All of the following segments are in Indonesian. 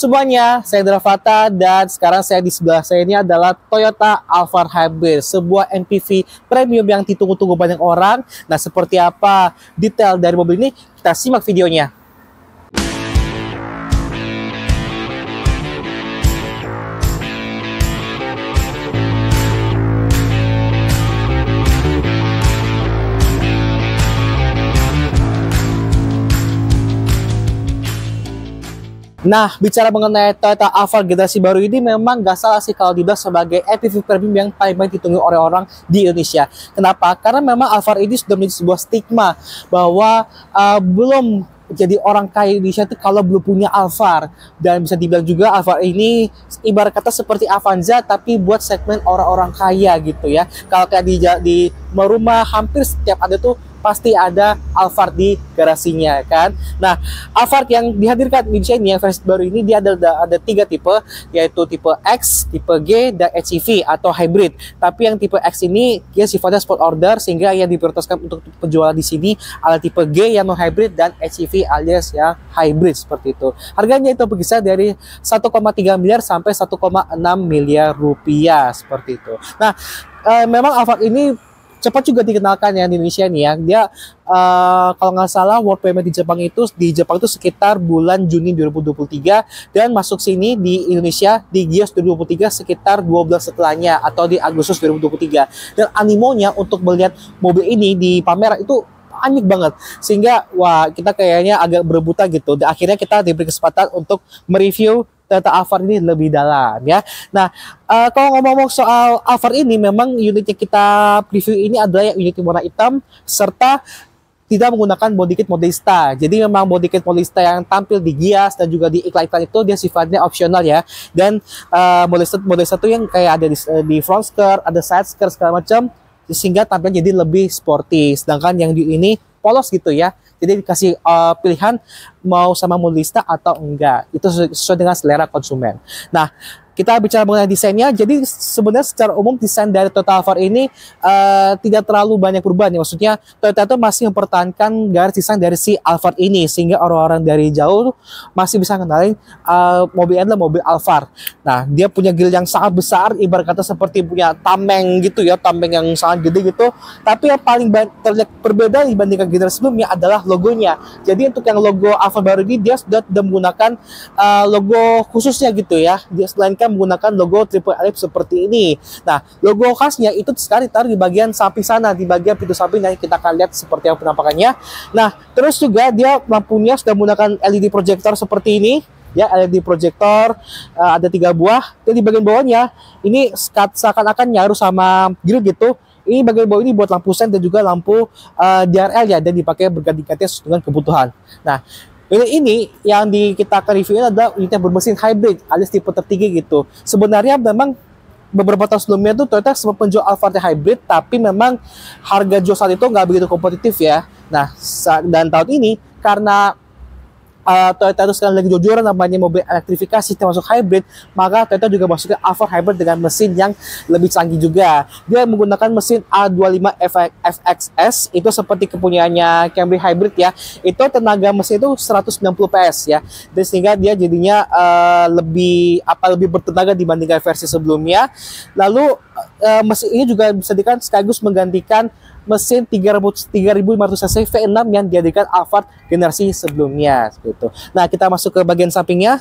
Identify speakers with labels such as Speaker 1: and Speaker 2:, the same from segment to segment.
Speaker 1: semuanya, saya Dravata dan sekarang saya di sebelah saya ini adalah Toyota Alphard Hybrid, sebuah MPV premium yang ditunggu-tunggu banyak orang. Nah, seperti apa detail dari mobil ini? Kita simak videonya. Nah, bicara mengenai Toyota Alphard generasi baru ini memang gak salah sih kalau dibilang sebagai MPV premium yang paling banyak ditunggu oleh orang di Indonesia. Kenapa? Karena memang Alphard ini sudah menjadi sebuah stigma bahwa belum jadi orang kaya Indonesia itu kalau belum punya Alphard. Dan bisa dibilang juga Alphard ini ibarat kata seperti Avanza tapi buat segmen orang-orang kaya gitu ya. Kalau kayak di rumah hampir setiap ada tuh pasti ada Alphard di garasinya kan. Nah, Alphard yang dihadirkan di Indonesia ini yang versi baru ini dia ada 3 tipe, yaitu tipe X, tipe G, dan HEV atau hybrid. Tapi yang tipe X ini dia sifatnya sport order sehingga yang diprioritaskan untuk penjualan di sini adalah tipe G yang non hybrid dan HEV alias yang hybrid seperti itu. Harganya itu berkisar dari 1,3 miliar sampai 1,6 miliar rupiah seperti itu. Nah, memang Alphard ini cepat juga dikenalkan ya di Indonesia nih ya. Dia kalau nggak salah world premiere di Jepang itu sekitar bulan Juni 2023 dan masuk sini di Indonesia di Gias 2023 sekitar 2 bulan setelahnya atau di Agustus 2023. Dan animonya untuk melihat mobil ini di pameran itu panik banget sehingga wah kita kayaknya agak berebutan gitu. Dan akhirnya kita diberi kesempatan untuk mereview Toyota Alphard ini lebih dalam ya. Nah, kalau ngomong-ngomong soal Alphard ini, memang unit yang kita preview ini adalah unit warna hitam serta tidak menggunakan body kit Modesta. Jadi memang body kit Modesta yang tampil di Gias dan juga di iklan-iklan itu dia sifatnya opsional ya. Dan Modesta itu yang kayak ada di front skirt, ada side skirt segala macam sehingga tampilnya jadi lebih sporty. Sedangkan yang di ini polos gitu ya. Jadi dikasih pilihan mau sama Modesta atau enggak. Itu sesuai dengan selera konsumen. Nah, kita bicara mengenai desainnya. Jadi sebenarnya secara umum desain dari Toyota Alphard ini tidak terlalu banyak perubahan. Maksudnya Toyota itu masih mempertahankan garis desain dari si Alphard ini sehingga orang-orang dari jauh masih bisa kenalin mobil adalah mobil Alphard. Nah, dia punya grill yang sangat besar, ibarat kata seperti punya tameng gitu ya, tameng yang sangat gede gitu. Tapi yang paling terlihat berbeda dibandingkan generasi sebelumnya adalah logonya. Jadi untuk yang logo Alphard baru ini dia sudah menggunakan logo khususnya gitu ya. Dia selain menggunakan logo triple ellipse seperti ini. Nah, logo khasnya itu sekarang ditaruh di bagian samping sana, di bagian pintu samping yang kita akan lihat seperti apa penampakannya. Nah, terus juga dia lampunya sudah menggunakan LED projector seperti ini. Ya, LED projector ada 3 buah. Dan di bagian bawahnya ini seakan-akan nyaru sama grill gitu. Ini bagian bawah ini buat lampu sen dan juga lampu DRL ya, dan dipakai berganti-ganti sesuai dengan kebutuhan. Nah, ini yang kita akan review adalah unit yang bermesin hybrid alias tipe tertinggi gitu. Sebenarnya memang beberapa tahun sebelumnya tuh Toyota sempat menjual Alphard hybrid, tapi memang harga jual saat itu nggak begitu kompetitif ya. Nah, dan tahun ini karena Toyota itu sekarang lagi jor-joran namanya mobil elektrifikasi termasuk hybrid, maka Toyota juga masuk ke Alphard hybrid dengan mesin yang lebih canggih juga. Dia menggunakan mesin A25 FXS, itu seperti kepunyaannya Camry hybrid ya. Itu tenaga mesin itu 190 PS ya. Dan sehingga dia jadinya lebih bertenaga dibandingkan versi sebelumnya. Lalu mesin ini juga bisa dikatakan sekaligus menggantikan mesin 3500 cc V6 yang dijadikan Alphard generasi sebelumnya gitu. Nah, kita masuk ke bagian sampingnya.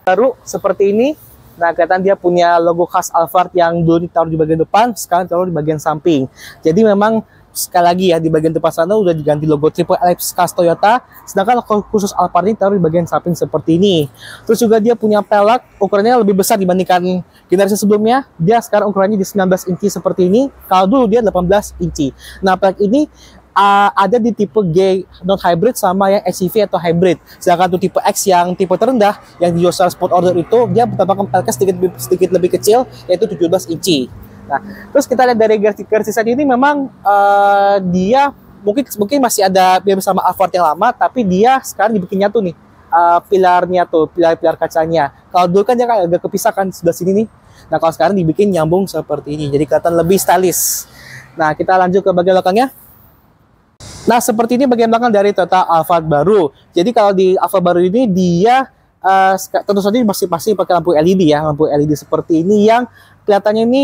Speaker 1: Baru seperti ini. Nah, kelihatan dia punya logo khas Alphard yang dulu ditaruh di bagian depan, sekarang ditaruh di bagian samping. Jadi memang sekali lagi ya, di bagian depan sana udah diganti logo triple ellipse khas Toyota, sedangkan khusus Alphard ini taruh di bagian samping seperti ini. Terus juga dia punya pelek ukurannya lebih besar dibandingkan generasi sebelumnya. Dia sekarang ukurannya di 19 inci seperti ini, kalau dulu dia 18 inci. Nah, pelek ini ada di tipe G non hybrid sama yang HEV atau hybrid. Sedangkan untuk tipe X yang tipe terendah yang dijual secara sport order itu dia bertambahkan peleknya sedikit lebih kecil, yaitu 17 inci. Nah, terus kita lihat dari garis desain ini memang dia mungkin masih ada bersama Alphard yang lama, tapi dia sekarang dibikin nyatu nih pilarnya tuh, pilar kacanya. Kalau dulu kan dia agak kepisahkan sebelah sini nih. Nah, kalau sekarang dibikin nyambung seperti ini, jadi kelihatan lebih stylish. Nah, kita lanjut ke bagian belakangnya. Nah, seperti ini bagian belakang dari Toyota Alphard baru. Jadi kalau di Alphard baru ini dia tentu saja pasti pakai lampu LED ya, lampu LED seperti ini yang kelihatannya ini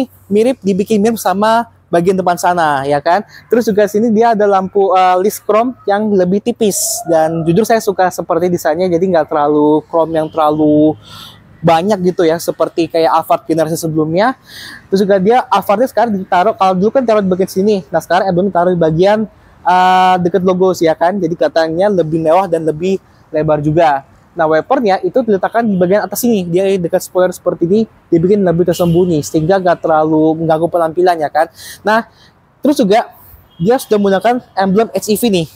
Speaker 1: dibikin mirip sama bagian depan sana ya kan. Terus juga sini dia ada lampu list chrome yang lebih tipis, dan jujur saya suka seperti desainnya, jadi nggak terlalu chrome yang terlalu banyak gitu ya, seperti kayak Alphard generasi sebelumnya. Terus juga dia Alphardnya sekarang ditaruh, kalau dulu kan taruh di bagian sini, nah sekarang emblem taruh di bagian dekat logo sih ya kan, jadi katanya lebih mewah dan lebih lebar juga. Nah, wipernya itu diletakkan di bagian atas sini, dia dekat spoiler seperti ini, dibikin lebih tersembunyi sehingga gak terlalu mengganggu penampilan ya kan. Nah, terus juga dia sudah menggunakan emblem HEV nih.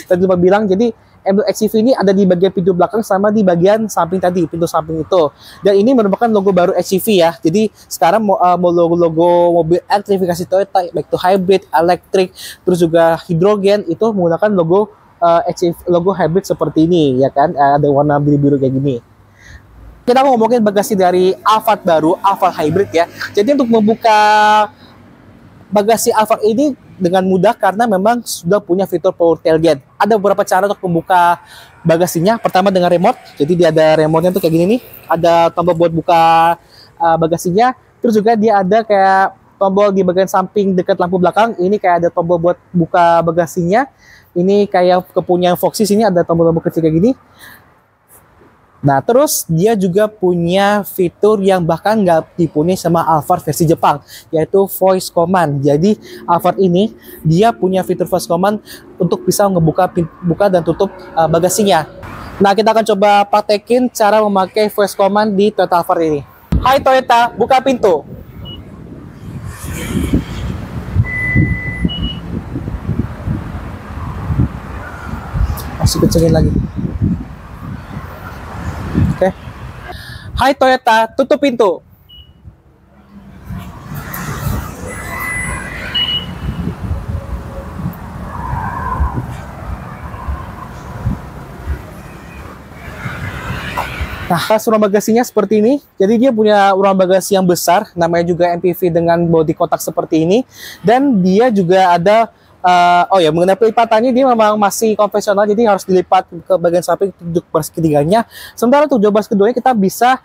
Speaker 1: Tadi lupa bilang, jadi emblem HEV ini ada di bagian pintu belakang sama di bagian samping tadi, pintu samping itu. Dan ini merupakan logo baru HEV ya. Jadi sekarang mau logo-logo mobil elektrifikasi Toyota, baik itu hybrid, elektrik, terus juga hidrogen, itu menggunakan logo logo hybrid seperti ini ya kan, ada warna biru-biru kayak gini. Kita mau ngomongin bagasi dari Alphard baru, Alphard hybrid ya. Jadi untuk membuka bagasi Alphard ini dengan mudah karena memang sudah punya fitur power tailgate. Ada beberapa cara untuk membuka bagasinya. Pertama dengan remote. Jadi dia ada remote-nya tuh kayak gini nih. Ada tombol buat buka bagasinya. Terus juga dia ada kayak tombol di bagian samping dekat lampu belakang. Ini kayak ada tombol buat buka bagasinya. Ini kayak kepunyaan Foxy, sini ada tombol-tombol kecil kayak gini. Nah, terus dia juga punya fitur yang bahkan nggak dipunyai sama Alphard versi Jepang, yaitu voice command. Jadi Alphard ini dia punya fitur voice command untuk bisa ngebuka buka dan tutup bagasinya. Nah, kita akan coba praktekin cara memakai voice command di Toyota Alphard ini. Hai Toyota, buka pintu. Masih kecilin lagi. Oke. Hai Toyota, tutup pintu. Nah, ruang bagasinya seperti ini. Jadi dia punya ruang bagasi yang besar, namanya juga MPV dengan bodi kotak seperti ini. Dan dia juga ada oh ya, mengenai pelipatannya dia memang masih konvensional, jadi harus dilipat ke bagian samping untuk baris ketiganya. Sementara untuk baris keduanya kita bisa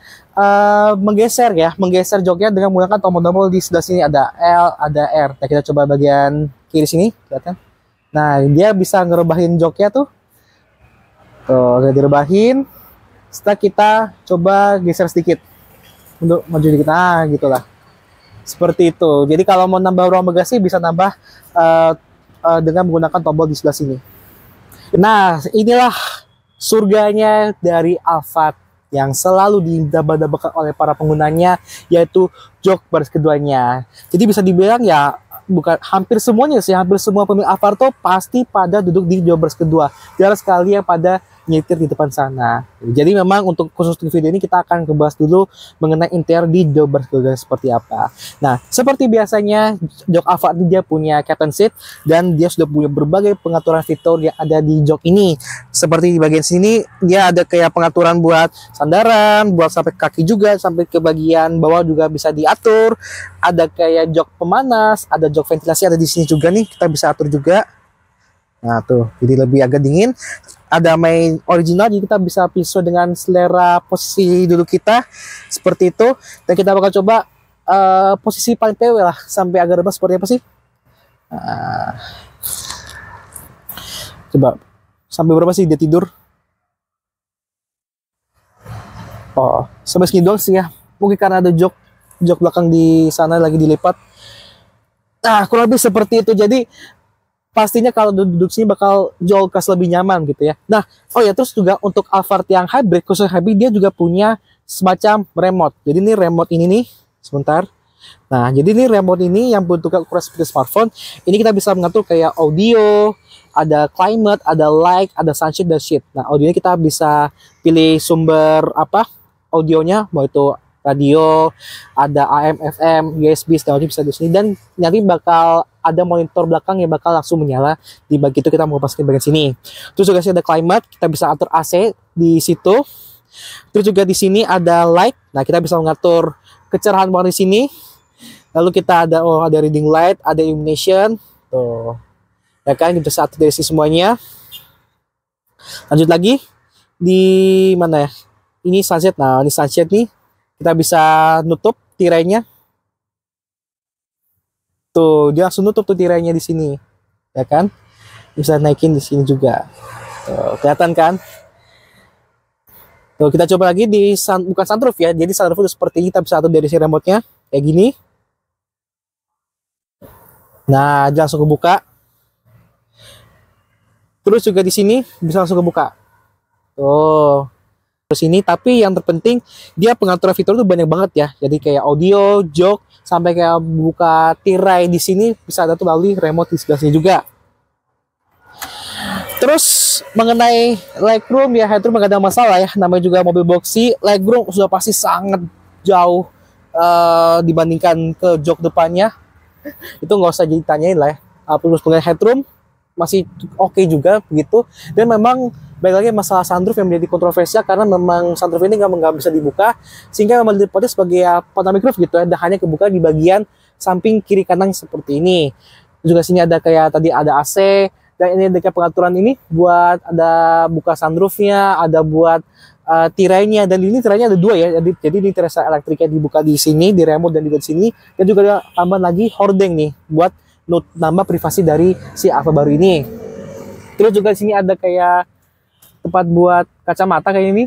Speaker 1: menggeser joknya dengan menggunakan tombol-tombol di sebelah sini, ada L, ada R. Nah, kita coba bagian kiri sini, kelihatan. Nah, dia bisa ngerebahin joknya tuh. Tuh, udah direbahin. Setelah kita coba geser sedikit untuk maju dikit, nah gitulah. Seperti itu. Jadi kalau mau nambah ruang bagasi bisa nambah dengan menggunakan tombol di sebelah sini. Nah, inilah surganya dari Alphard yang selalu didambakan oleh para penggunanya, yaitu jok baris keduanya. Jadi bisa dibilang ya, bukan hampir semuanya sih, hampir semua pemilik Alphard tuh pasti pada duduk di jok baris kedua. Jarang sekali yang pada nyetir di depan sana. Jadi memang untuk khusus video ini kita akan bahas dulu mengenai interior di jok baris kedua seperti apa. Nah, seperti biasanya jok Alphard ini dia punya captain seat dan dia sudah punya berbagai pengaturan fitur yang ada di jok ini. Seperti di bagian sini dia ada kayak pengaturan buat sandaran, buat sampai kaki juga, sampai ke bagian bawah juga bisa diatur. Ada kayak jok pemanas, ada jok ventilasi ada di sini juga nih, kita bisa atur juga. Nah tuh, jadi lebih agak dingin. Ada main original, jadi kita bisa pisau dengan selera posisi duduk kita seperti itu. Dan kita bakal coba posisi paling PW lah, sampai agak rebah seperti apa sih. Coba sampai berapa sih dia tidur? Oh, sampai segini doang sih ya. Mungkin karena ada jok belakang di sana lagi dilipat. Nah, kurang lebih seperti itu. Jadi pastinya kalau duduk sini bakal jauh lebih nyaman gitu ya. Nah, oh ya, terus juga untuk Alphard yang hybrid, khusus hybrid, dia juga punya semacam remote. Jadi ini remote ini nih, sebentar. Nah, jadi ini remote ini yang bentuknya ukuran seperti smartphone. Ini kita bisa mengatur kayak audio, ada climate, ada light, ada sunshade dan shade. Nah, audionya kita bisa pilih sumber apa audionya, mau itu radio, ada AM, FM, USB, segala macam bisa di sini. Dan nanti bakal ada monitor belakang yang bakal langsung menyala. Di bagian itu kita mau pasang bagian sini. Terus juga ada climate, kita bisa atur AC di situ. Terus juga di sini ada light. Nah, kita bisa mengatur kecerahan warna di sini. Lalu kita ada ada reading light, ada illumination. Tuh. Ya kan, kita bisa atur dari sini semuanya. Lanjut lagi di mana ya? ini sunset. Nah, ini sunset nih. Kita bisa nutup tirainya. Tuh, dia langsung nutup tuh tirainya di sini. Ya kan? Bisa naikin di sini juga. Tuh, kelihatan kan? Tuh, kita coba lagi di bukan sunroof ya. Jadi sunroof itu seperti ini, kita bisa atur dari si remote-nya kayak gini. Nah, dia langsung kebuka. Terus juga di sini bisa langsung kebuka. Tuh. Terus ini, tapi yang terpenting dia pengaturan fitur itu banyak banget ya. Jadi kayak audio, jok, sampai kayak buka tirai di sini bisa ada tuh melalui remote di sebelah sini juga. Terus mengenai legroom ya, headroom nggak ada masalah ya. Namanya juga mobil boxy, legroom sudah pasti sangat jauh dibandingkan ke jok depannya. Itu nggak usah ditanyain lah ya. Terus mengenai headroom masih oke juga begitu. Dan memang baik lagi masalah sunroof yang menjadi kontroversial karena memang sunroof ini nggak bisa dibuka, sehingga memang dipakai sebagai panoramic roof gitu ya, dan hanya kebuka di bagian samping kiri kanan seperti ini. Juga sini ada kayak tadi ada AC, dan ini ada kayak pengaturan ini buat ada buka sunroofnya, ada buat tirainya, dan ini tirainya ada dua ya. Jadi ini tirai elektriknya dibuka di sini, di remote dan juga di sini, dan juga ada tambahan lagi hordeng nih buat nambah privasi dari si Alfa baru ini. Terus juga di sini ada kayak tempat buat kacamata kayak ini,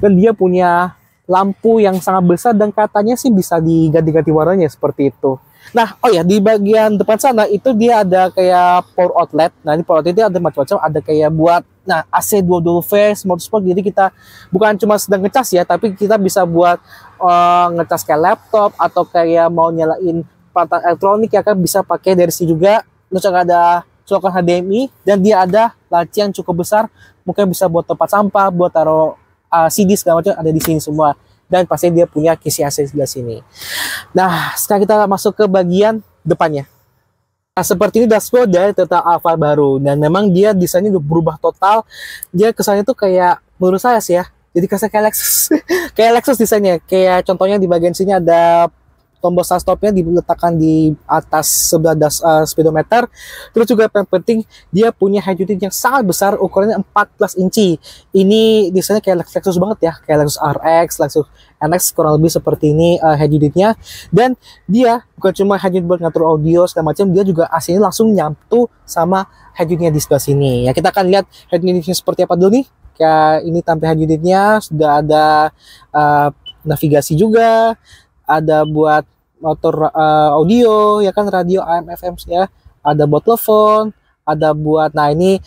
Speaker 1: dan dia punya lampu yang sangat besar dan katanya sih bisa diganti-ganti warnanya seperti itu. Nah, oh ya, di bagian depan sana itu dia ada kayak power outlet. Nah, di power outlet itu ada macam-macam, ada kayak buat AC 22 phase mode sport. Jadi kita bukan cuma sedang ngecas ya, tapi kita bisa buat ngecas kayak laptop atau kayak mau nyalain peralatan elektronik ya kan, bisa pakai dari sini juga. Terus ada colokan HDMI, dan dia ada laci yang cukup besar, mungkin bisa buat tempat sampah, buat taruh CD segala macam ada di sini semua. Dan pasti dia punya kisi AC di sebelah sini. Nah, sekarang kita masuk ke bagian depannya. Nah, seperti ini dashboard dari Toyota Alfa baru, dan memang dia desainnya udah berubah total. Dia kesannya tuh kayak, menurut saya sih ya, jadi kesannya kayak Lexus. Kayak Lexus desainnya. Kayak contohnya di bagian sini ada tombol start stopnya diletakkan di atas sebelah speedometer. Terus juga yang penting dia punya head unit yang sangat besar, ukurannya 14 inci. Ini desainnya kayak Lexus banget ya, kayak Lexus RX, Lexus NX kurang lebih seperti ini head unitnya. Dan dia bukan cuma head unit buat ngatur audio segala macam, dia juga AC-nya langsung nyatu sama head unitnya di sebelah sini. Ya, kita akan lihat head unitnya seperti apa dulu nih. Kayak ini tampil head unitnya, sudah ada navigasi juga, ada buat motor audio ya kan, radio AM FM ya, ada buat telepon, ada buat, nah ini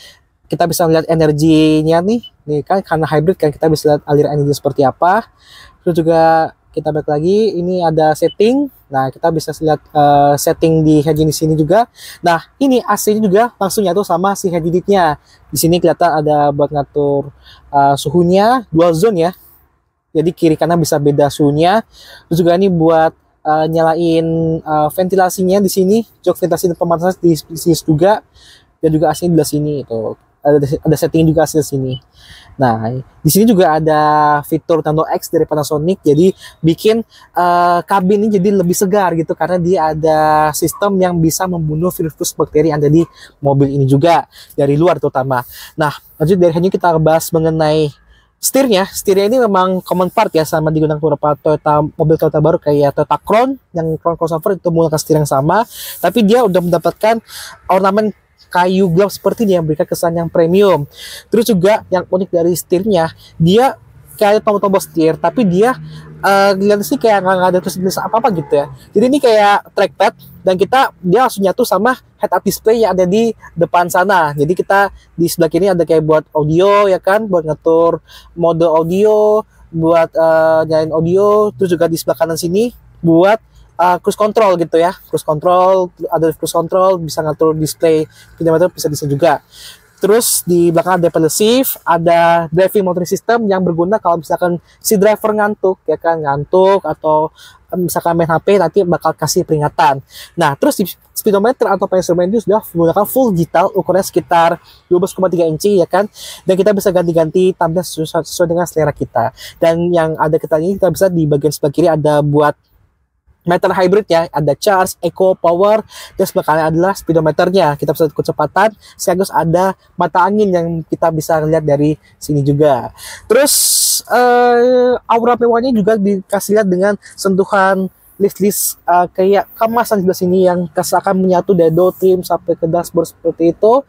Speaker 1: kita bisa lihat energinya nih kan, karena hybrid kan kita bisa lihat aliran energi seperti apa. Terus juga kita balik lagi, ini ada setting. Nah, kita bisa lihat setting di head unit sini juga. Nah, ini AC-nya juga langsung nyatu sama si head unitnya. Di sini kelihatan ada buat ngatur suhunya, dual zone ya. Jadi kiri kanan bisa beda suhunya. Terus juga ini buat nyalain ventilasinya di sini, jok ventilasi pemanasan di sini juga, dan juga AC di sini itu. Ada setting juga AC di sini. Nah, di sini juga ada fitur Nano X dari Panasonic, jadi bikin kabin ini jadi lebih segar gitu, karena dia ada sistem yang bisa membunuh virus bakteri yang ada di mobil ini juga dari luar terutama. Nah, lanjut dari hanya kita bahas mengenai setirnya ini memang common part ya, sama digunakan beberapa mobil Toyota baru kayak Toyota Crown, yang Crown crossover itu menggunakan setir yang sama, tapi dia udah mendapatkan ornamen kayu gloss seperti ini yang memberikan kesan yang premium. Terus juga yang unik dari setirnya, dia kayak tombol-tombol setir, tapi dia dilihat sih kayak nggak ada tulis apa-apa gitu ya. Jadi ini kayak trackpad, dan dia langsung nyatu sama head-up display yang ada di depan sana. Jadi kita di sebelah kiri ada kayak buat audio ya kan, buat ngatur mode audio, buat nyalain audio. Terus juga di sebelah kanan sini buat cruise control gitu ya. Cruise control, ada cruise control, bisa ngatur display kilometer, bisa di sini juga. Terus di belakang ada pedal shift, ada driving monitoring system yang berguna kalau misalkan si driver ngantuk ya kan, ngantuk atau misalkan main HP, nanti bakal kasih peringatan. Nah, terus di speedometer atau instrumen itu sudah menggunakan full digital, ukurannya sekitar 12,3 inci ya kan, dan kita bisa ganti-ganti tampilan sesuai dengan selera kita. Dan yang ada kita ini, kita bisa di bagian sebelah kiri ada buat meter hybrid ya, ada charge, eco, power, dan sebelah kanan adalah speedometernya. Kita bisa kecepatan, sekaligus ada mata angin yang kita bisa lihat dari sini juga. Terus Terus aura mewahnya juga dikasih lihat dengan sentuhan list-list kayak kemasan di sini yang akan menyatu dari door trim sampai ke dashboard seperti itu.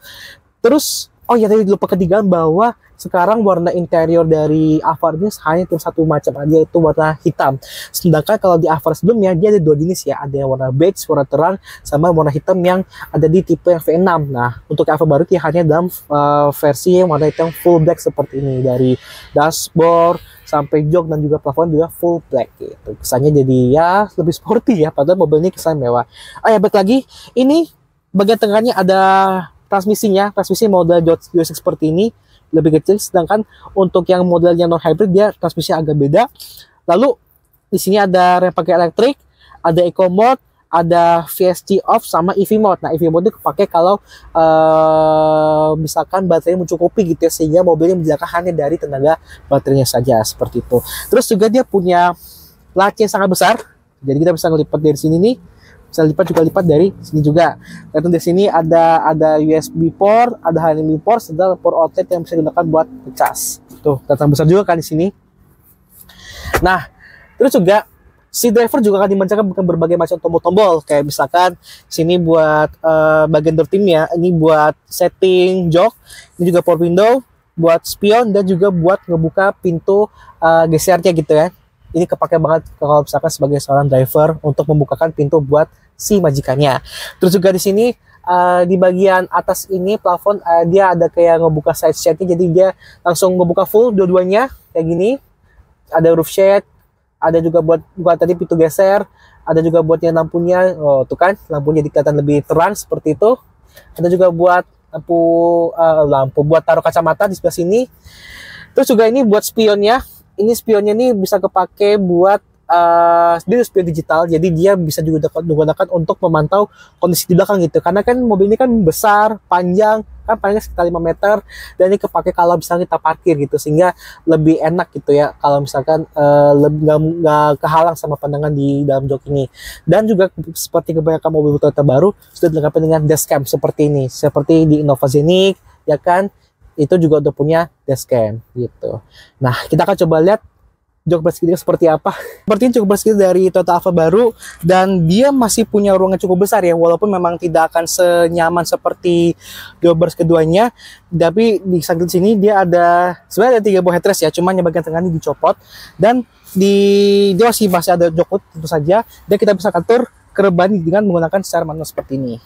Speaker 1: Terus oh ya, tadi lupa ketinggalan bahwa sekarang warna interior dari Alphard ini hanya cuma satu macam aja, yaitu warna hitam. Sedangkan kalau di Alphard sebelumnya dia ada dua jenis ya, ada yang warna beige, warna terang, sama warna hitam yang ada di tipe yang V6. Nah, untuk Alphard baru dia hanya dalam versi yang warna hitam full black seperti ini, dari dashboard sampai jok dan juga plafon juga full black gitu. Kesannya jadi ya lebih sporty ya, padahal mobil ini kesan mewah. Oh ya, balik lagi, ini bagian tengahnya ada transmisinya, transmisi model Joystick seperti ini lebih kecil, sedangkan untuk yang modelnya non hybrid dia transmisinya agak beda. Lalu di sini ada rem pakai elektrik, ada eco mode, ada VST off sama EV mode. Nah, EV mode itu kepake kalau misalkan baterainya mencukupi gitu ya, sehingga mobilnya menjaga hanya dari tenaga baterainya saja seperti itu. Terus juga dia punya laci yang sangat besar, jadi kita bisa ngelipat dari sini nih. Bisa lipat dari sini juga. Dan di sini ada USB port, ada HDMI port, serta port outlet yang bisa digunakan buat ngecas. Tuh, kelihatan besar juga kan di sini. Nah, terus juga si driver juga akan dimanjakan bukan berbagai macam tombol-tombol, kayak misalkan sini buat bagian door trimnya, ini buat setting jok, ini juga power window, buat spion, dan juga buat ngebuka pintu gesernya gitu ya. Ini kepake banget kalau misalkan sebagai seorang driver untuk membukakan pintu buat si majikannya. Terus juga di sini di bagian atas ini plafon dia ada kayak ngebuka side shade-nya, jadi dia langsung ngebuka full dua-duanya kayak gini. Ada roof shade, ada juga buat buka tadi pintu geser, ada juga buatnya lampunya. Oh, tuh kan lampunya kelihatan lebih terang seperti itu. Ada juga buat lampu buat taruh kacamata di sebelah sini. Terus juga ini buat spionnya. Ini spionnya ini bisa kepake buat dia spion digital, jadi dia bisa juga digunakan untuk memantau kondisi di belakang gitu. Karena kan mobil ini kan besar, panjang, kan panjangnya sekitar 5 meter, dan ini kepake kalau misalnya kita parkir gitu, sehingga lebih enak gitu ya kalau misalkan nggak kehalang sama pandangan di dalam jok ini. Dan juga seperti kebanyakan mobil Toyota baru sudah dilengkapi dengan dashcam seperti ini, seperti di Innova Scenic ya kan, itu juga udah punya dashcam gitu. Nah, kita akan coba lihat jok basket seperti apa. Seperti ini jok basket dari Toyota Alphard baru, dan dia masih punya ruangan cukup besar ya, walaupun memang tidak akan senyaman seperti jok basket keduanya. Tapi di samping sini dia ada sebenarnya ada 3 buah headrest ya, cuman yang bagian tengah ini dicopot, dan dia masih ada jok tentu saja, dan kita bisa atur kereban dengan menggunakan secara manual seperti ini.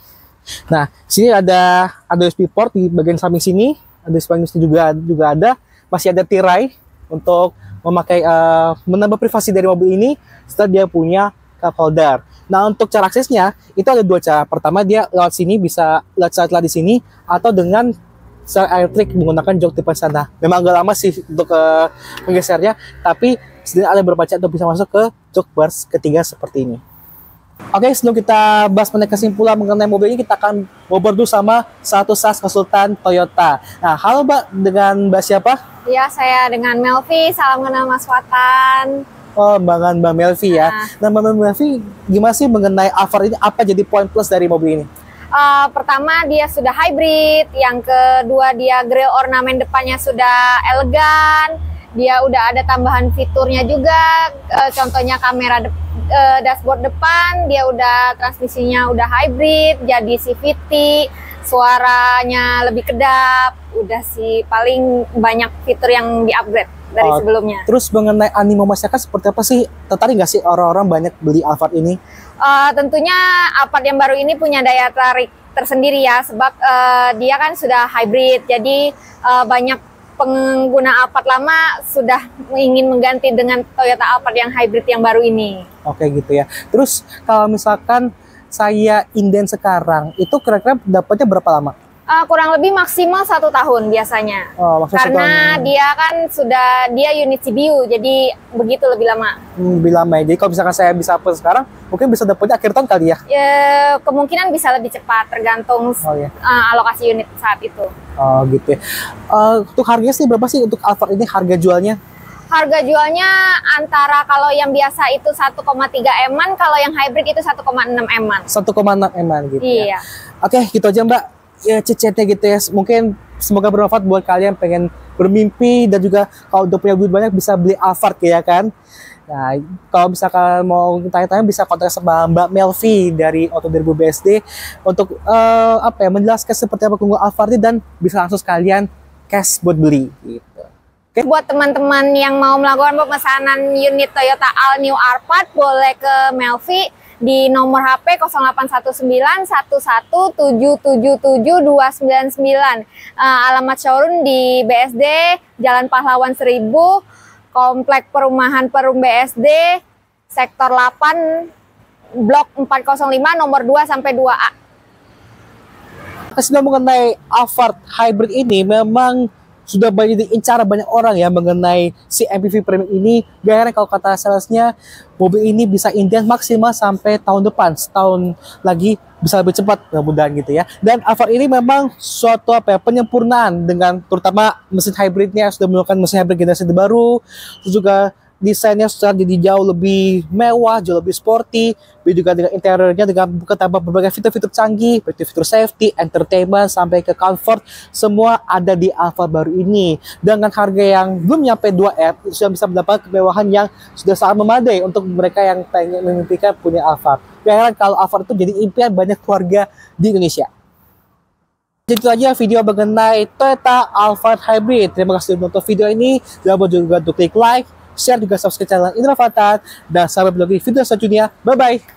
Speaker 1: Nah, sini ada USB port di bagian samping sini, ada USB juga ada, masih ada tirai untuk memakai menambah privasi dari mobil ini setelah dia punya cup holder. Nah, untuk cara aksesnya itu ada 2 cara. Pertama, dia lewat sini, bisa lewat setelah di sini, atau dengan secara elektrik menggunakan jok tipe sana. Memang agak lama sih untuk menggesernya, tapi setidaknya ada beberapa cara untuk bisa masuk ke jok bars ketiga seperti ini. Oke, sebelum kita bahas mengenai kesimpulan mengenai mobil ini, kita akan ngobrol dulu sama satu sales konsultan Toyota. Nah, halo Mbak, dengan Mbak siapa?
Speaker 2: Ya, saya dengan Melvi. Salam kenal Mas Watan.
Speaker 1: Oh, Mbak Melvi ya. Nah, Mbak Melvi, gimana sih mengenai Alphard ini? Apa jadi poin plus dari mobil ini?
Speaker 2: Pertama, dia sudah hybrid. Yang kedua, dia grill ornamen depannya sudah elegan. Dia udah ada tambahan fiturnya juga. Contohnya kamera dashboard depan, dia udah transmisinya udah hybrid, jadi CVT, suaranya lebih kedap, udah sih paling banyak fitur yang di-upgrade dari sebelumnya.
Speaker 1: Terus mengenai animo masyarakat seperti apa sih? Tertarik nggak sih orang-orang banyak beli Alphard ini?
Speaker 2: Tentunya Alphard yang baru ini punya daya tarik tersendiri ya, sebab dia kan sudah hybrid, jadi banyak pengguna Alphard lama sudah ingin mengganti dengan Toyota Alphard yang hybrid yang baru ini.
Speaker 1: Oke gitu ya. Terus kalau misalkan saya inden sekarang, itu kira-kira dapatnya berapa lama?
Speaker 2: Kurang lebih maksimal 1 tahun biasanya. Karena dia kan dia unit CBU, jadi begitu lebih lama.
Speaker 1: Lebih lama ya. Jadi kalau misalkan saya bisa upload sekarang, mungkin bisa dapatnya akhir tahun kali ya?
Speaker 2: Kemungkinan bisa lebih cepat, tergantung alokasi unit saat itu.
Speaker 1: Oh gitu ya. Untuk harganya sih berapa sih untuk Alphard ini harga jualnya?
Speaker 2: Harga jualnya antara kalau yang biasa itu 1,3 M-an, kalau yang hybrid itu 1,6 M-an.
Speaker 1: 1,6 M-an gitu
Speaker 2: ya.
Speaker 1: Oke, gitu aja Mbak. Ya cecetnya gitu ya, mungkin semoga bermanfaat buat kalian pengen bermimpi, dan juga kalau udah punya duit banyak bisa beli Alphard ya kan. Nah, kalau misalkan mau tanya-tanya bisa kontak sama Mbak Melvi dari Auto 2000 BSD untuk menjelaskan seperti apa keunggulan Alphard ini, dan bisa langsung sekalian cash buat beli gitu.
Speaker 2: Buat teman-teman yang mau melakukan pemesanan unit Toyota All New Alphard, boleh ke Melvi di nomor HP 081911777299. Alamat showroom di BSD Jalan Pahlawan 1000, Komplek Perumahan Perum BSD, Sektor 8, Blok 405, nomor 2 sampai 2A.
Speaker 1: Sudah mengenai Alphard Hybrid ini memang sudah banyak diincar banyak orang ya mengenai si MPV Premium ini. Gak kalau kata salesnya, mobil ini bisa Indian maksimal sampai tahun depan, setahun lagi bisa lebih cepat mudah-mudahan gitu ya. Dan Alphard ini memang suatu penyempurnaan dengan terutama mesin hybridnya, sudah menggunakan mesin hybrid generasi terbaru, terus juga desainnya sudah jadi jauh lebih mewah, jauh lebih sporty, juga dengan interiornya dengan tambah berbagai fitur-fitur canggih, fitur safety, entertainment, sampai ke comfort, semua ada di Alphard baru ini. Dengan harga yang belum nyampe 2M, sudah bisa mendapat kemewahan yang sudah sangat memadai untuk mereka yang pengen memimpikan punya Alphard. Gak kalau Alphard itu jadi impian banyak keluarga di Indonesia. Jadi itu aja video mengenai Toyota Alphard Hybrid. Terima kasih sudah menonton video ini. Jangan lupa juga untuk klik like, share, juga subscribe channel Indra Fatan, dan sampai berjumpa di video selanjutnya. Bye bye.